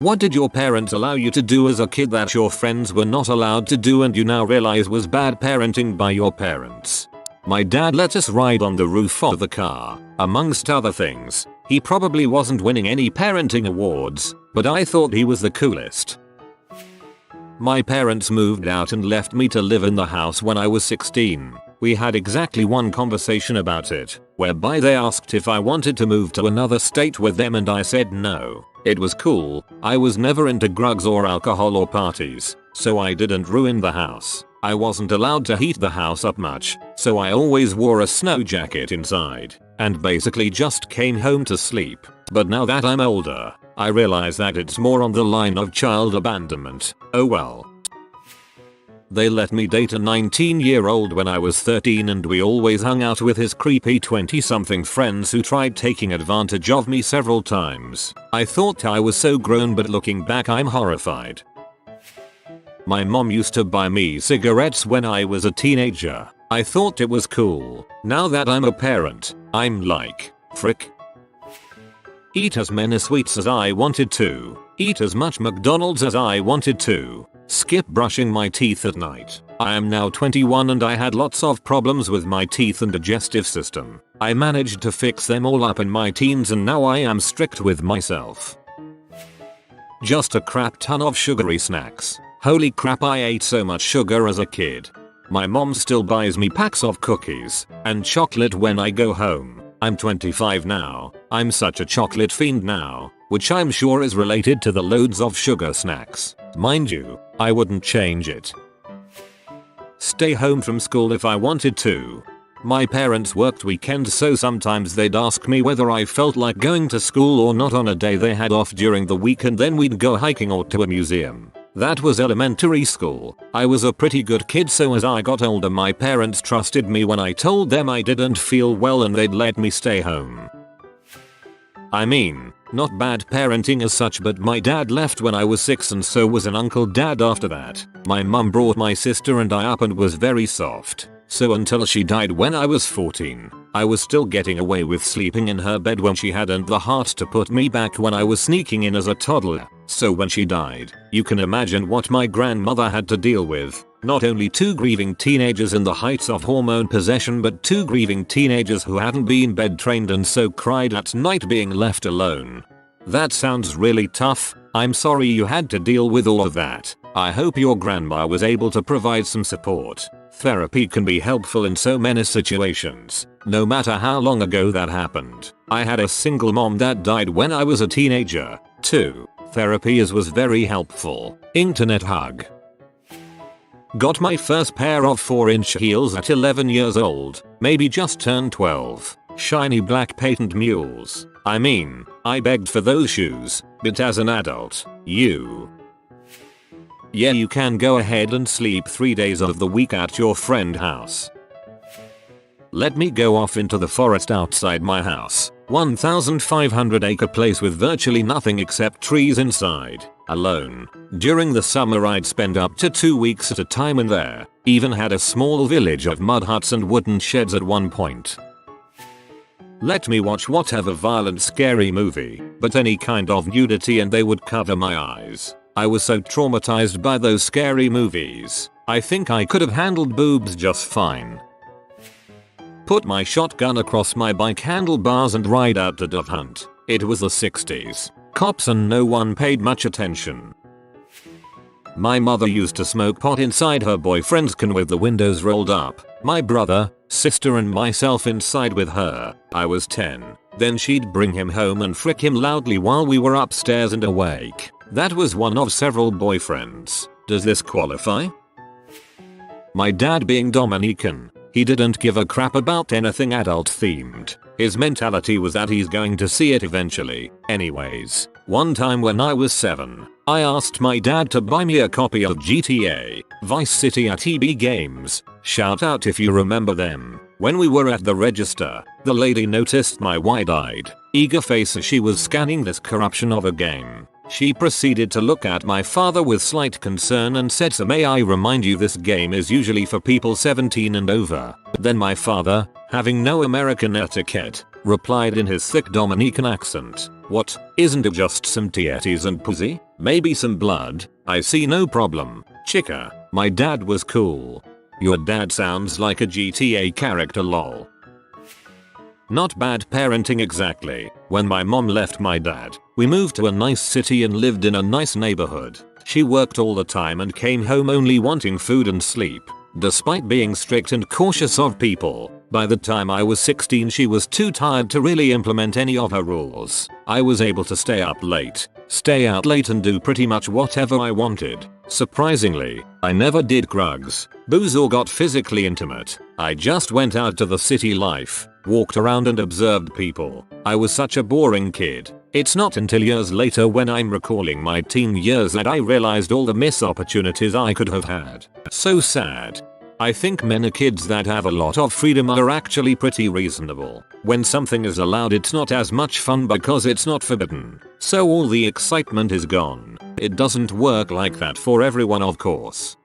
What did your parents allow you to do as a kid that your friends were not allowed to do and you now realize was bad parenting by your parents? My dad let us ride on the roof of the car, amongst other things. He probably wasn't winning any parenting awards, but I thought he was the coolest. My parents moved out and left me to live in the house when I was 16. We had exactly one conversation about it, whereby they asked if I wanted to move to another state with them and I said no. It was cool. I was never into drugs or alcohol or parties, so I didn't ruin the house. I wasn't allowed to heat the house up much, so I always wore a snow jacket inside, and basically just came home to sleep. But now that I'm older, I realize that it's more on the line of child abandonment. Oh well. They let me date a 19-year-old when I was 13 and we always hung out with his creepy 20-something friends who tried taking advantage of me several times. I thought I was so grown, but looking back I'm horrified. My mom used to buy me cigarettes when I was a teenager. I thought it was cool. Now that I'm a parent, I'm like, frick. Eat as many sweets as I wanted to. Eat as much McDonald's as I wanted to. Skip brushing my teeth at night. I am now 21 and I had lots of problems with my teeth and digestive system. I managed to fix them all up in my teens and now I am strict with myself. Just a crap ton of sugary snacks. Holy crap, I ate so much sugar as a kid. My mom still buys me packs of cookies and chocolate when I go home. I'm 25 now. I'm such a chocolate fiend now, which I'm sure is related to the loads of sugar snacks. Mind you, I wouldn't change it. Stay home from school if I wanted to. My parents worked weekends, so sometimes they'd ask me whether I felt like going to school or not on a day they had off during the week, and then we'd go hiking or to a museum. That was elementary school. I was a pretty good kid, so as I got older my parents trusted me when I told them I didn't feel well and they'd let me stay home. I mean, not bad parenting as such, but my dad left when I was 6 and so was an uncle dad after that. My mum brought my sister and I up and was very soft. So until she died when I was 14, I was still getting away with sleeping in her bed when she hadn't the heart to put me back when I was sneaking in as a toddler. So when she died, you can imagine what my grandmother had to deal with. Not only 2 grieving teenagers in the heights of hormone possession, but 2 grieving teenagers who hadn't been bed trained and so cried at night being left alone. That sounds really tough. I'm sorry you had to deal with all of that. I hope your grandma was able to provide some support. Therapy can be helpful in so many situations, no matter how long ago that happened. I had a single mom that died when I was a teenager, too. Therapy was very helpful. Internet hug. Got my first pair of 4-inch heels at 11 years old, maybe just turned 12. Shiny black patent mules. I mean, I begged for those shoes, but as an adult, yeah, you can go ahead and sleep 3 days of the week at your friend's house. Let me go off into the forest outside my house. 1,500 acre place with virtually nothing except trees inside, alone. During the summer I'd spend up to 2 weeks at a time in there. Even had a small village of mud huts and wooden sheds at one point. Let me watch whatever violent scary movie, but any kind of nudity and they would cover my eyes. I was so traumatized by those scary movies. I think I could have handled boobs just fine. Put my shotgun across my bike handlebars and ride out to dove hunt. It was the 60s. Cops and no one paid much attention. My mother used to smoke pot inside her boyfriend's car with the windows rolled up. My brother, sister and myself inside with her. I was 10. Then she'd bring him home and frick him loudly while we were upstairs and awake. That was one of several boyfriends. Does this qualify? My dad being Dominican, he didn't give a crap about anything adult themed. His mentality was that he's going to see it eventually. Anyways, one time when I was 7, I asked my dad to buy me a copy of GTA, Vice City at EB Games. Shout out if you remember them. When we were at the register, the lady noticed my wide-eyed, eager face as she was scanning this corruption of a game. She proceeded to look at my father with slight concern and said, "So may I remind you this game is usually for people 17 and over." Then my father, having no American etiquette, replied in his thick Dominican accent, "What, isn't it just some tietes and pussy?" Maybe some blood, I see no problem. Chica, my dad was cool. Your dad sounds like a GTA character lol. Not bad parenting exactly. When my mom left my dad, we moved to a nice city and lived in a nice neighborhood. She worked all the time and came home only wanting food and sleep. Despite being strict and cautious of people, by the time I was 16 she was too tired to really implement any of her rules. I was able to stay out late and do pretty much whatever I wanted. Surprisingly, I never did drugs, booze or got physically intimate. I just went out to the city life, walked around and observed people. I was such a boring kid. It's not until years later when I'm recalling my teen years that I realized all the missed opportunities I could have had. So sad. I think many kids that have a lot of freedom are actually pretty reasonable. When something is allowed it's not as much fun because it's not forbidden. So all the excitement is gone. It doesn't work like that for everyone of course.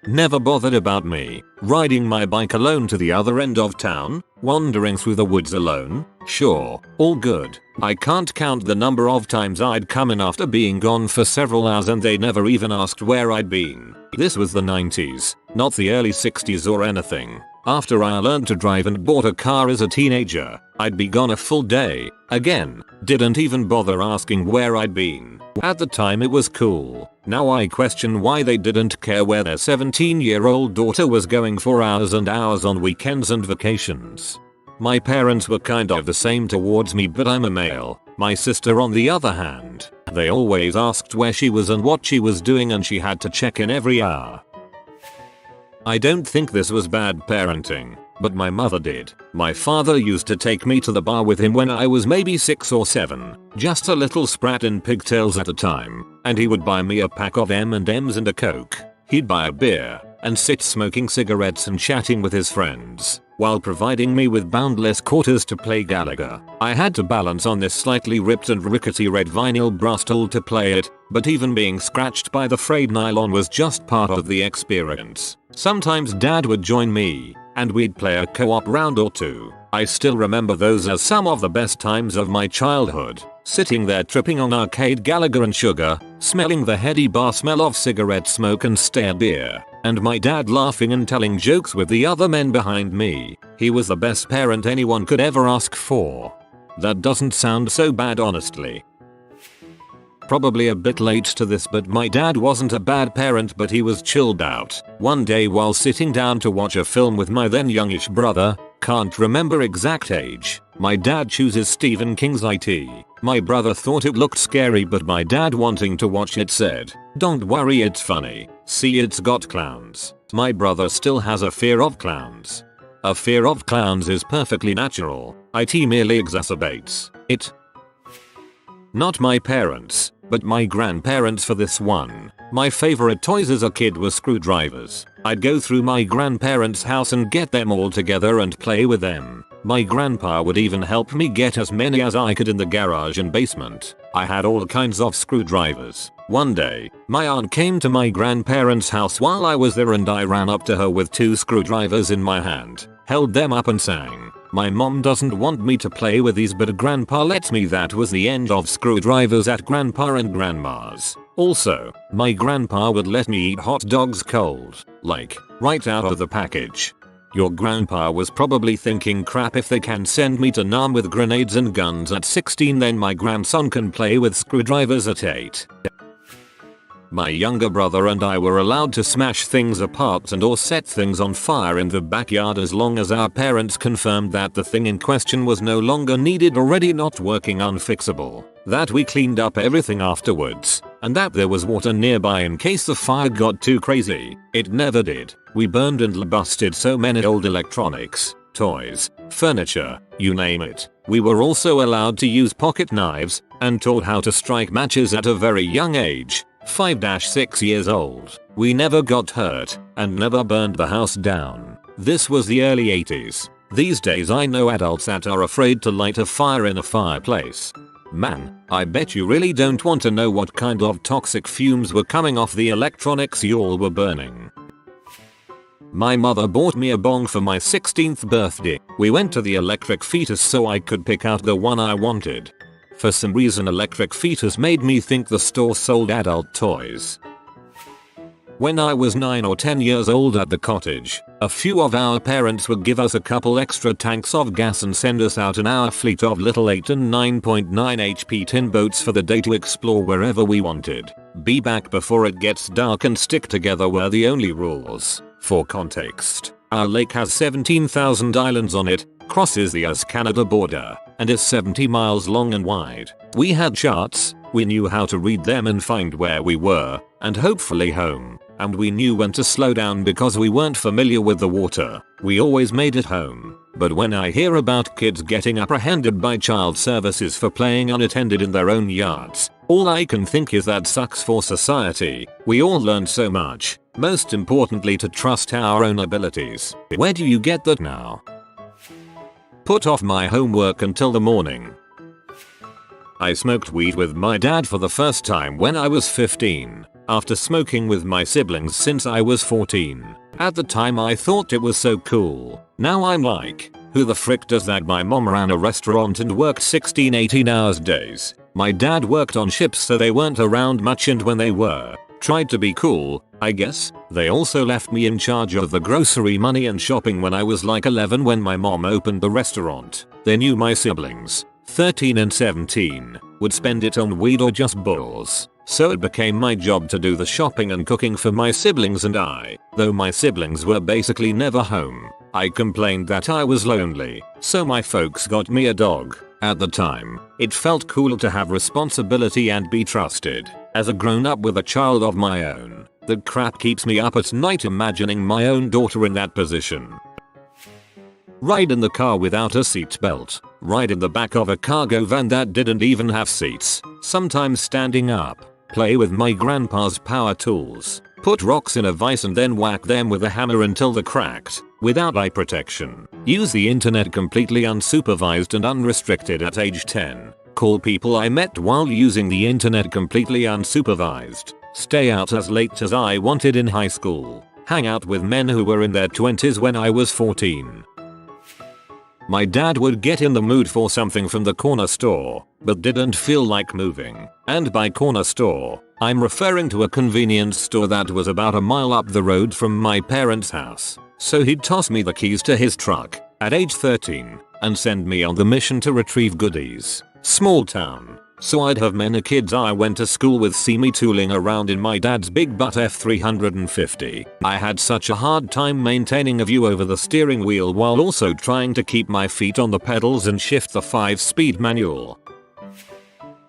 Never bothered about me. Riding my bike alone to the other end of town, wandering through the woods alone, sure, all good. I can't count the number of times I'd come in after being gone for several hours and they never even asked where I'd been. This was the 90s, not the early 60s or anything. After I learned to drive and bought a car as a teenager, I'd be gone a full day. Again, didn't even bother asking where I'd been. At the time it was cool. Now I question why they didn't care where their 17-year-old daughter was going for hours and hours on weekends and vacations. My parents were kind of the same towards me, but I'm a male. My sister on the other hand, they always asked where she was and what she was doing and she had to check in every hour. I don't think this was bad parenting, but my mother did. My father used to take me to the bar with him when I was maybe 6 or 7, just a little sprat in pigtails at the time, and he would buy me a pack of M&Ms and a Coke. He'd buy a beer and sit smoking cigarettes and chatting with his friends, while providing me with boundless quarters to play Gallagher. I had to balance on this slightly ripped and rickety red vinyl brass tool to play it, but even being scratched by the frayed nylon was just part of the experience. Sometimes dad would join me, and we'd play a co-op round or two. I still remember those as some of the best times of my childhood. Sitting there tripping on arcade Gallagher and sugar, smelling the heady bar smell of cigarette smoke and stale beer, and my dad laughing and telling jokes with the other men behind me. He was the best parent anyone could ever ask for. That doesn't sound so bad honestly. Probably a bit late to this, but my dad wasn't a bad parent, but he was chilled out. One day while sitting down to watch a film with my then youngish brother, can't remember exact age, my dad chooses Stephen King's IT. My brother thought it looked scary, but my dad, wanting to watch it, said, "Don't worry, it's funny. See, it's got clowns." My brother still has a fear of clowns. A fear of clowns is perfectly natural. IT merely exacerbates it. Not my parents, but my grandparents for this one. My favorite toys as a kid were screwdrivers. I'd go through my grandparents' house and get them all together and play with them. My grandpa would even help me get as many as I could in the garage and basement. I had all kinds of screwdrivers. One day, my aunt came to my grandparents' house while I was there and I ran up to her with 2 screwdrivers in my hand, held them up and sang, "My mom doesn't want me to play with these, but grandpa lets me." That was the end of screwdrivers at grandpa and grandma's. Also, my grandpa would let me eat hot dogs cold, like, right out of the package. Your grandpa was probably thinking, crap, if they can send me to Nam with grenades and guns at 16, then my grandson can play with screwdrivers at 8. My younger brother and I were allowed to smash things apart and or set things on fire in the backyard as long as our parents confirmed that the thing in question was no longer needed, already not working, unfixable, that we cleaned up everything afterwards, and that there was water nearby in case the fire got too crazy. It never did. We burned and busted so many old electronics, toys, furniture, you name it. We were also allowed to use pocket knives and taught how to strike matches at a very young age. 5-6 years old. We never got hurt and never burned the house down. This was the early 80s. These days I know adults that are afraid to light a fire in a fireplace. Man, I bet you really don't want to know what kind of toxic fumes were coming off the electronics you all were burning. My mother bought me a bong for my 16th birthday. We went to the electric fetus so I could pick out the one I wanted. For some reason electric fetus made me think the store sold adult toys. When I was 9 or 10 years old at the cottage, a few of our parents would give us a couple extra tanks of gas and send us out in our fleet of little 8 and 9.9 HP tin boats for the day to explore wherever we wanted. Be back before it gets dark and stick together were the only rules. For context, our lake has 17,000 islands on it, crosses the US-Canada border, and is 70 miles long and wide. We had charts, we knew how to read them and find where we were, and hopefully home. And we knew when to slow down because we weren't familiar with the water. We always made it home. But when I hear about kids getting apprehended by child services for playing unattended in their own yards, all I can think is that sucks for society. We all learned so much. Most importantly, to trust our own abilities. Where do you get that now? Put off my homework until the morning. I smoked weed with my dad for the first time when I was 15. After smoking with my siblings since I was 14. At the time I thought it was so cool. Now I'm like, who the frick does that? My mom ran a restaurant and worked 16-18 hours days. My dad worked on ships so they weren't around much, and when they were, tried to be cool, I guess. They also left me in charge of the grocery money and shopping when I was like 11 when my mom opened the restaurant. They knew my siblings, 13 and 17, would spend it on weed or just bulls. So it became my job to do the shopping and cooking for my siblings and I. Though my siblings were basically never home, I complained that I was lonely, so my folks got me a dog. At the time, it felt cool to have responsibility and be trusted. As a grown-up with a child of my own, that crap keeps me up at night imagining my own daughter in that position. Ride in the car without a seatbelt. Ride in the back of a cargo van that didn't even have seats. Sometimes standing up. Play with my grandpa's power tools. Put rocks in a vise and then whack them with a hammer until they're cracked. Without eye protection. Use the internet completely unsupervised and unrestricted at age 10. Call people I met while using the internet completely unsupervised. Stay out as late as I wanted in high school. Hang out with men who were in their 20s when I was 14. My dad would get in the mood for something from the corner store, but didn't feel like moving. And by corner store, I'm referring to a convenience store that was about a mile up the road from my parents' house. So he'd toss me the keys to his truck at age 13 and send me on the mission to retrieve goodies. Small town. So I'd have many kids I went to school with see me tooling around in my dad's big butt F350. I had such a hard time maintaining a view over the steering wheel while also trying to keep my feet on the pedals and shift the 5-speed manual.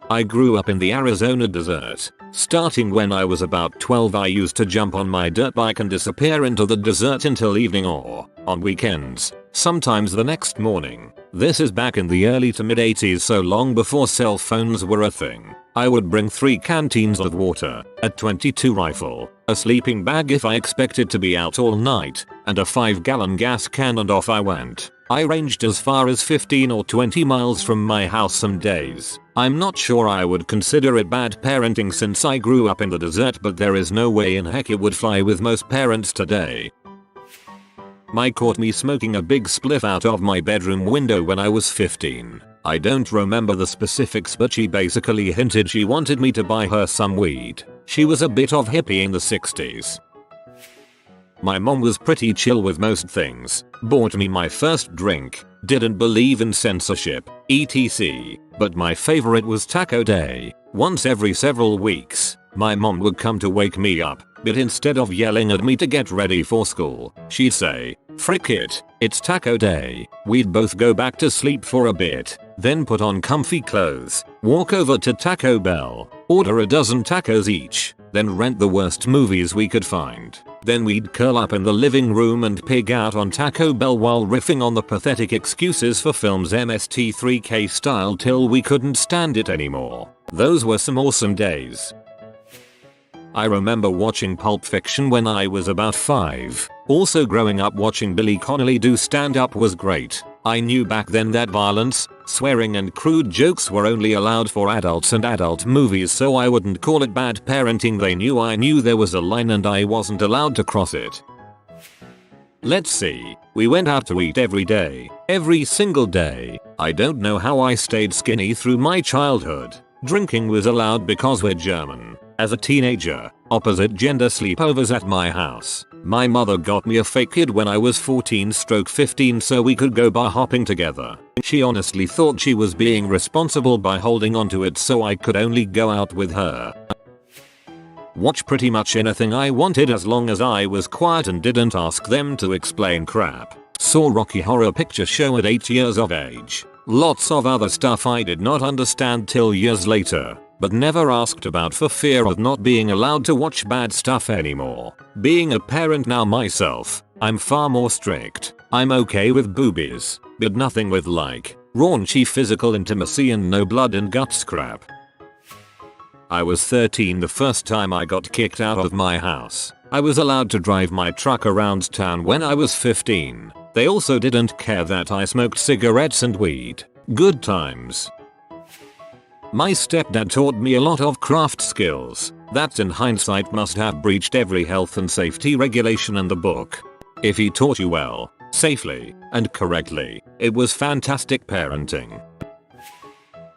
I grew up in the Arizona desert. Starting when I was about 12, I used to jump on my dirt bike and disappear into the desert until evening or, on weekends, sometimes the next morning. This is back in the early to mid 80s, so long before cell phones were a thing. I would bring 3 canteens of water, a .22 rifle, a sleeping bag if I expected to be out all night, and a 5-gallon gas can, and off I went. I ranged as far as 15 or 20 miles from my house some days. I'm not sure I would consider it bad parenting since I grew up in the desert, but there is no way in heck it would fly with most parents today. My caught me smoking a big spliff out of my bedroom window when I was 15. I don't remember the specifics, but she basically hinted she wanted me to buy her some weed. She was a bit of hippie in the 60s. My mom was pretty chill with most things, bought me my first drink, didn't believe in censorship, etc. But my favorite was taco day. Once every several weeks, my mom would come to wake me up, but instead of yelling at me to get ready for school, she'd say, "Frick it, it's taco day." We'd both go back to sleep for a bit, then put on comfy clothes, walk over to Taco Bell, order a dozen tacos each, then rent the worst movies we could find. Then we'd curl up in the living room and pig out on Taco Bell while riffing on the pathetic excuses for films MST3K style till we couldn't stand it anymore. Those were some awesome days. I remember watching Pulp Fiction when I was about 5. Also growing up watching Billy Connolly do stand-up was great. I knew back then that violence, swearing and crude jokes were only allowed for adults and adult movies, so I wouldn't call it bad parenting. They knew I knew there was a line and I wasn't allowed to cross it. Let's see. We went out to eat every day. Every single day. I don't know how I stayed skinny through my childhood. Drinking was allowed because we're German. As a teenager, opposite gender sleepovers at my house. My mother got me a fake kid when I was 14/15 so we could go bar hopping together. She honestly thought she was being responsible by holding onto it so I could only go out with her. Watch pretty much anything I wanted as long as I was quiet and didn't ask them to explain crap. Saw Rocky Horror Picture Show at 8 years of age. Lots of other stuff I did not understand till years later, but never asked about for fear of not being allowed to watch bad stuff anymore. Being a parent now myself, I'm far more strict. I'm okay with boobies, but nothing with like raunchy physical intimacy and no blood and guts crap. I was 13 the first time I got kicked out of my house. I was allowed to drive my truck around town when I was 15. They also didn't care that I smoked cigarettes and weed. Good times. My stepdad taught me a lot of craft skills that in hindsight must have breached every health and safety regulation in the book. If he taught you well, safely, and correctly, it was fantastic parenting.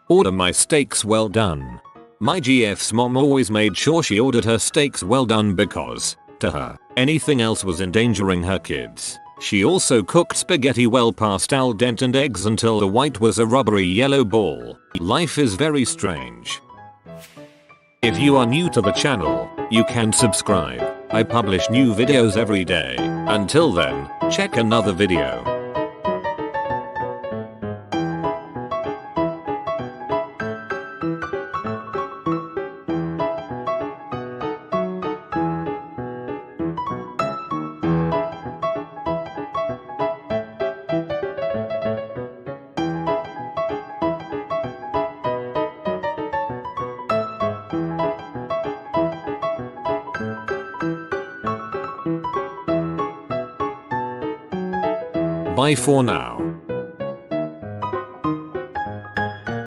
Order my steaks well done. My GF's mom always made sure she ordered her steaks well done because, to her, anything else was endangering her kids. She also cooked spaghetti well past al dente and eggs until the white was a rubbery yellow ball. Life is very strange. If you are new to the channel, you can subscribe. I publish new videos every day. Until then, check another video. Bye for now.